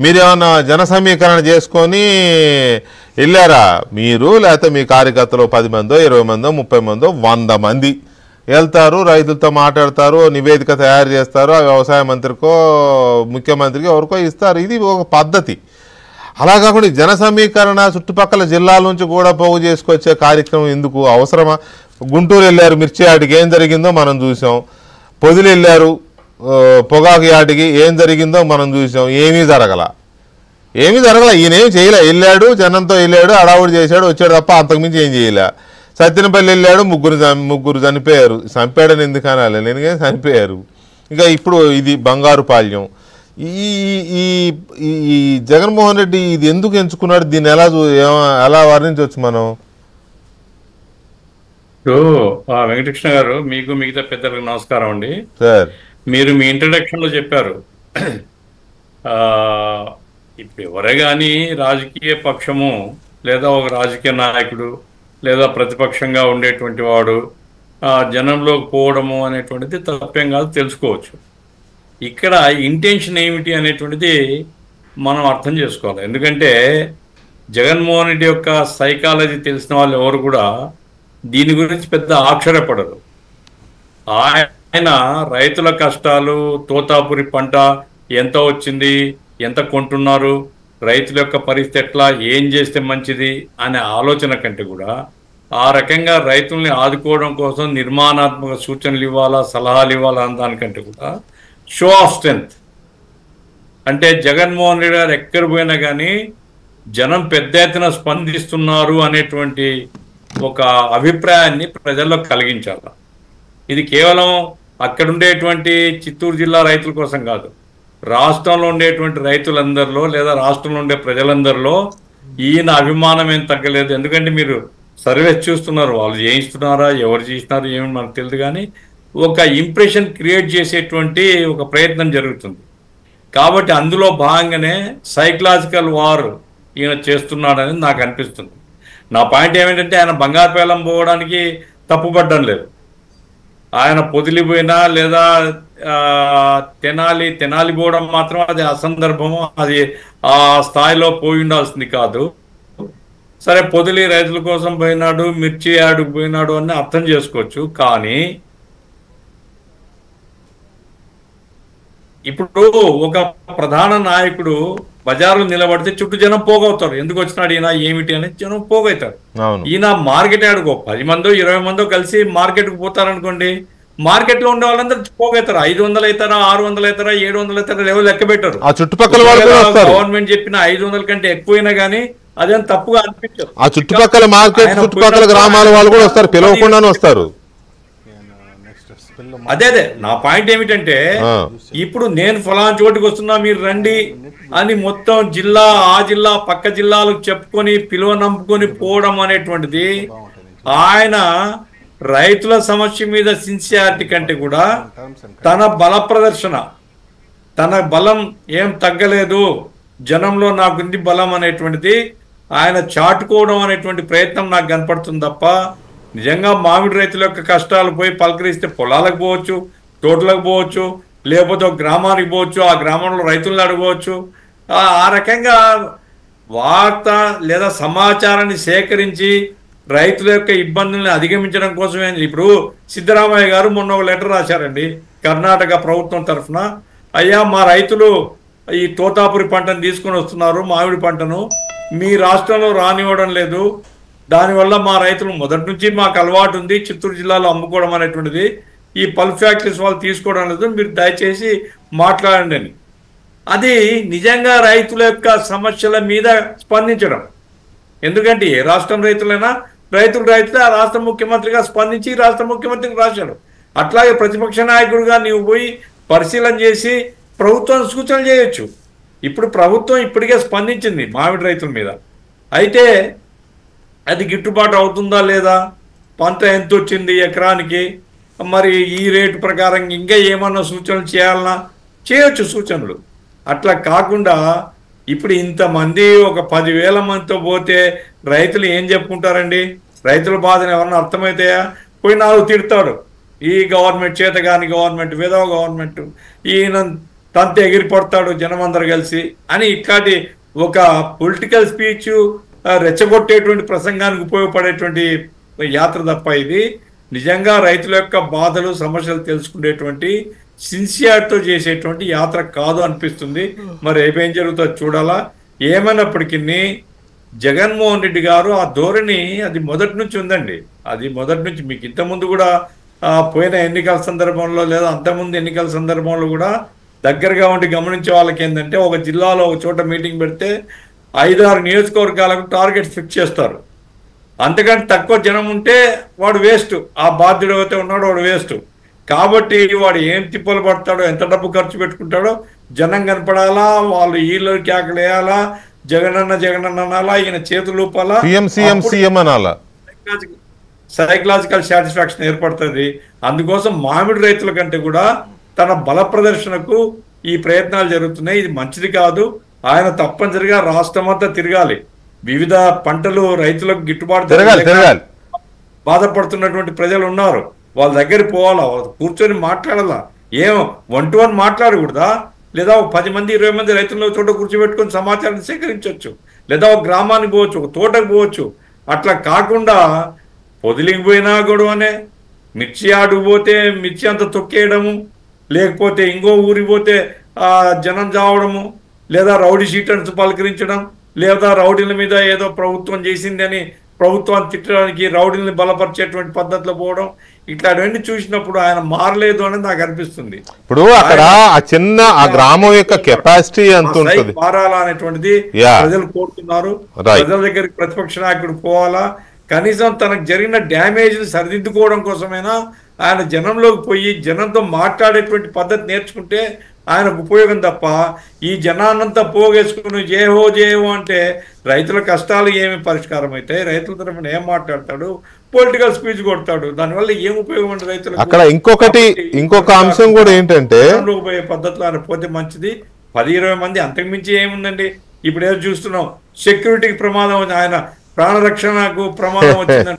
మీరేమన్నా జన సమీకరణ చేసుకొని వెళ్ళారా? మీరు లేకపోతే మీ కార్యకర్తలు 10 మందో 20 మందో 30 మందో 100 మంది వెళ్తారు, రైతులతో మాట్లాడతారు, నివేదిక తయారు చేస్తారు, ఆ వ్యవసాయ మంత్రికో ముఖ్యమంత్రికి ఎవరికో ఇస్తారు. ఇది ఒక పద్ధతి. అలా కాకుండా జన సమీకరణ చుట్టుపక్కల జిల్లాల నుంచి కూడా పోగు చేసుకొచ్చే కార్యక్రమం ఎందుకు అవసరమా? గుంటూరు వెళ్ళారు, మిర్చి యాడికి ఏం జరిగిందో మనం చూసాం. పొదిలి వెళ్ళారు, పొగాకు యాడికి ఏం జరిగిందో మనం చూసాం. ఏమీ జరగల. ఈయనేం చేయలే. వెళ్ళాడు, జనంతో వెళ్ళాడు, అడావుడు చేశాడు, వచ్చాడు తప్ప అంతకుమించి ఏం చేయలే. సత్యనపల్లి వెళ్ళాడు, ముగ్గురు చనిపోయారు. చంపాడని ఎందుకు అనాలి, నేను చనిపోయారు. ఇంకా ఇప్పుడు ఇది బంగారుపాళ్యం. ఈ జగన్మోహన్ రెడ్డి ఇది ఎందుకు ఎంచుకున్నాడు? దీన్ని ఎలా వర్ణించవచ్చు మనం? వెంకటకృష్ణ గారు, మీకు మిగతా పెద్దలకు నమస్కారం అండి. సార్, మీరు మీ ఇంట్రడక్షన్ లో చెప్పారు, ఇప్పుడు ఎవరే కానీ రాజకీయ పక్షము లేదా ఒక రాజకీయ నాయకుడు లేదా ప్రతిపక్షంగా ఉండేటువంటి వాడు జనంలోకి పోవడము అనేటువంటిది తప్పేం కాదు, తెలుసుకోవచ్చు. ఇక్కడ ఇంటెన్షన్ ఏమిటి అనేటువంటిది మనం అర్థం చేసుకోవాలి. ఎందుకంటే జగన్మోహన్ రెడ్డి యొక్క సైకాలజీ తెలిసిన వాళ్ళు ఎవరు కూడా దీని గురించి పెద్ద ఆశ్చర్యపడరు. ఆయన రైతుల కష్టాలు, తోతాపురి పంట ఎంత వచ్చింది, ఎంత కొంటున్నారు, రైతుల యొక్క పరిస్థితి ఎట్లా, ఏం చేస్తే మంచిది అనే ఆలోచన కంటే కూడా ఆ రకంగా రైతుల్ని ఆదుకోవడం కోసం నిర్మాణాత్మక సూచనలు ఇవ్వాలా, సలహాలు ఇవ్వాలా అన్న దానికంటే కూడా షో ఆఫ్ స్ట్రెంగ్త్. అంటే జగన్మోహన్ రెడ్డి గారు ఎక్కడ పోయినా కానీ జనం పెద్ద ఎత్తున స్పందిస్తున్నారు అనేటువంటి ఒక అభిప్రాయాన్ని ప్రజల్లో కలిగించాలి. ఇది కేవలం అక్కడ ఉండేటువంటి చిత్తూరు జిల్లా రైతుల కోసం కాదు, రాష్ట్రంలో ఉండేటువంటి రైతులందరిలో లేదా రాష్ట్రంలో ఉండే ప్రజలందరిలో ఈయన అభిమానం ఏం తగ్గలేదు. ఎందుకంటే మీరు సర్వే చూస్తున్నారు, వాళ్ళు చేయిస్తున్నారా, ఎవరు చేసినారు ఏమి మనకు తెలియదు, కానీ ఒక ఇంప్రెషన్ క్రియేట్ చేసేటువంటి ఒక ప్రయత్నం జరుగుతుంది. కాబట్టి అందులో భాగంగానే సైకలాజికల్ వార్ ఈయన చేస్తున్నాడని నాకు అనిపిస్తుంది. నా పాయింట్ ఏమిటంటే ఆయన బంగారుపేలం పోవడానికి తప్పుపడ్డం లేదు. ఆయన పొదిలిపోయినా లేదా తెనాలి పోవడం మాత్రం అది అసందర్భము, అది ఆ స్థాయిలో పోయి ఉండాల్సింది కాదు. సరే, పొదిలి రైతుల కోసం పోయినాడు, మిర్చి యార్డుకు పోయినాడు అని అర్థం చేసుకోవచ్చు. కానీ ఇప్పుడు ఒక ప్రధాన నాయకుడు బజార్లో నిలబడితే చుట్టూ జనం పోగవుతారు. ఎందుకు వచ్చినాడు ఈయన, ఏమిటి అని జనం పోగవుతారు. ఈయన మార్కెట్ యార్డుకో 10 మందో 20 మందో కలిసి మార్కెట్కు పోతారనుకోండి, మార్కెట్ లో ఉండే వాళ్ళందరూ పోగవుతారు. 500 అవుతారా, 600 అవుతారా, 700 అవుతారా, లెవెల్ లెక్క పెట్టారు. గవర్నమెంట్ చెప్పిన 500 కంటే ఎక్కువైనా కానీ అదేం తప్పుగా అనిపించదు. ఆ చుట్టుపక్కల మార్కెట్, చుట్టుపక్కల గ్రామాల వాళ్ళు కూడా వస్తారు, పిలవకుండానే వస్తారు. అదే నా పాయింట్ ఏమిటంటే, ఇప్పుడు నేను ఫలానా చోటుకి వస్తున్నా మీరు రండి అని మొత్తం జిల్లా, ఆ జిల్లా, పక్క జిల్లాలకు చెప్పుకొని పిలువ నంపుకొని పోవడం అనేటువంటిది ఆయన రైతుల సమస్య మీద సిన్సియారిటీ కంటే కూడా తన బల ప్రదర్శన, తన బలం ఏం తగ్గలేదు, జనంలో నాకుంది బలం అనేటువంటిది ఆయన చాటుకోవడం అనేటువంటి ప్రయత్నం నాకు కనపడుతుంది తప్ప, నిజంగా మామిడి రైతుల యొక్క కష్టాలు పోయి పలకరిస్తే పొలాలకు పోవచ్చు, తోటలకు పోవచ్చు, లేకపోతే ఒక గ్రామానికి పోవచ్చు, ఆ గ్రామంలో రైతులను అడగవచ్చు. ఆ రకంగా వార్త లేదా సమాచారాన్ని సేకరించి రైతుల యొక్క ఇబ్బందుల్ని అధిగమించడం కోసమే. ఇప్పుడు సిద్ధరామయ్య గారు మొన్న ఒక లెటర్ రాశారండి కర్ణాటక ప్రభుత్వం తరఫున, అయ్యా మా రైతులు ఈ తోతాపురి పంటను తీసుకొని వస్తున్నారు, మామిడి పంటను మీ రాష్ట్రంలో రానివ్వడం లేదు, దానివల్ల మా రైతులు మొదటి నుంచి మాకు అలవాటు ఉంది చిత్తూరు జిల్లాలో అమ్ముకోవడం అనేటువంటిది, ఈ పల్ప్ ఫ్యాక్టరీస్ వాళ్ళు తీసుకోవడం లేదు, మీరు దయచేసి మాట్లాడండి అని. అది నిజంగా రైతుల యొక్క సమస్యల మీద స్పందించడం. ఎందుకంటే ఏ రాష్ట్రం రైతులైనా రైతులే ఆ రాష్ట్ర ముఖ్యమంత్రిగా స్పందించి రాష్ట్ర ముఖ్యమంత్రికి రాశాడు. అట్లాగే ప్రతిపక్ష నాయకుడిగా నీవు పోయి పరిశీలన చేసి ప్రభుత్వం సూచనలు చేయొచ్చు. ఇప్పుడు ప్రభుత్వం ఇప్పటికే స్పందించింది మామిడి రైతుల మీద. అయితే అది గిట్టుబాటు అవుతుందా లేదా, పంట ఎంత వచ్చింది ఎకరానికి, మరి ఈ రేటు ప్రకారం ఇంకా ఏమన్నా సూచనలు చేయాలన్నా చేయొచ్చు సూచనలు. అట్లా కాకుండా ఇప్పుడు ఇంతమంది ఒక 10,000 మందితో పోతే రైతులు ఏం చెప్పుకుంటారండి? రైతుల బాధను ఎవరన్నా అర్థమవుతాయా? పోయి 4 తిడతాడు, ఈ గవర్నమెంట్ చేతగాని గవర్నమెంట్, విధవ గవర్నమెంట్, ఈయన తంత ఎగిరిపడతాడు జనం అందరు కలిసి అని ఇట్లాంటి ఒక పొలిటికల్ స్పీచ్ రెచ్చగొట్టేటువంటి ప్రసంగానికి ఉపయోగపడేటువంటి యాత్ర తప్ప ఇది నిజంగా రైతుల యొక్క బాధలు సమస్యలు తెలుసుకునేటువంటి సిన్సియర్తో చేసేటువంటి యాత్ర కాదు అనిపిస్తుంది. మరి ఏమేం జరుగుతుందో చూడాలా. ఏమైనప్పటికీ జగన్మోహన్ రెడ్డి గారు ఆ ధోరణి అది మొదటి నుంచి ఉందండి. అది మొదటి నుంచి మీకు ఇంతకుముందు కూడా పోయిన ఎన్నికల సందర్భంలో లేదా అంతకుముందు ఎన్నికల సందర్భంలో కూడా దగ్గరగా ఉండి గమనించే వాళ్ళకి ఏంటంటే ఒక జిల్లాలో ఒక చోట మీటింగ్ పెడితే 5-6 నియోజకవర్గాలకు టార్గెట్స్ ఫిక్స్ చేస్తారు. అంతకంటే తక్కువ జనం ఉంటే వాడు వేస్ట్, ఆ బాధ్యుడు అయితే ఉన్నాడో వాడు వేస్ట్. కాబట్టి వాడు ఏం తిప్పలు పడతాడో ఎంత డబ్బు ఖర్చు పెట్టుకుంటాడో జనం కనపడాలా, వాళ్ళు వీళ్ళు కేకలు వేయాలా, జగనన్న అనాలా, ఈయన చేతులు ఊపాలా, సైకలాజికల్ సాటిస్ఫాక్షన్ ఏర్పడుతుంది. అందుకోసం మామిడి రైతుల కంటే కూడా తన బల ప్రదర్శనకు ఈ ప్రయత్నాలు జరుగుతున్నాయి. ఇది మంచిది కాదు. ఆయన తప్పనిసరిగా రాష్ట్రం అంతా తిరగాలి. వివిధ పంటలు రైతులకు గిట్టుబాటు బాధపడుతున్నటువంటి ప్రజలు ఉన్నారు, వాళ్ళ దగ్గర పోవాలా, కూర్చొని మాట్లాడాలా. ఏం 1-to-1 మాట్లాడకూడదా? లేదా ఒక 10 మంది 20 మంది రైతుల్లో చోట కూర్చోబెట్టుకొని సమాచారం సేకరించవచ్చు, లేదా ఒక గ్రామానికి పోవచ్చు, ఒక తోటకు పోవచ్చు. అట్లా కాకుండా పొదిలికి పోయినా గొడవనే, మిర్చి ఆడుకు పోతే మిర్చి అంత తొక్కేయడము, లేకపోతే ఇంకో ఊరికి పోతే జనం చావడము, లేదా రౌడీ షీటర్స్ పలకరించడం, లేదా రౌడీల మీద ఏదో ప్రభుత్వం చేసిందని ప్రభుత్వాన్ని తిట్టడానికి రౌడీని బలపరిచేటువంటి పద్ధతిలో పోవడం, ఇట్లాంటివన్నీ చూసినప్పుడు ఆయన మారలేదు అనేది నాకు అనిపిస్తుంది. ఇప్పుడు అక్కడ ఆ చిన్న ఆ గ్రామం యొక్క కెపాసిటీ ఎంత ఉంటుంది మారాలా అనేటువంటిది ప్రజలు కోరుతున్నారు. ప్రజల దగ్గరికి ప్రతిపక్ష నాయకుడు పోవాలా, కనీసం తనకు జరిగిన డ్యామేజ్ని సరిదిద్దుకోవడం కోసమైనా ఆయన జనంలోకి పోయి జనంతో మాట్లాడేటువంటి పద్ధతి నేర్చుకుంటే ఆయనకు ఉపయోగం తప్ప ఈ జనాన్నంతా పోగేసుకుని జేహో అంటే రైతుల కష్టాలు ఏమి పరిష్కారం అవుతాయి? రైతుల తరఫున ఏం మాట్లాడతాడు? పొలిటికల్ స్పీచ్ కొడతాడు. దానివల్ల ఏం ఉపయోగం అండి రైతులకు? అక్కడ ఇంకొక అంశం కూడా ఏంటంటే పోయే పద్ధతిలో ఆయన పోతే మంచిది. 10-20 మంది అంతకుమించి ఏముందండి? ఇప్పుడు ఏదో చూస్తున్నాం, సెక్యూరిటీకి ప్రమాదం, ఆయన ప్రాణరక్షణకు ప్రమాదం వచ్చిందంటే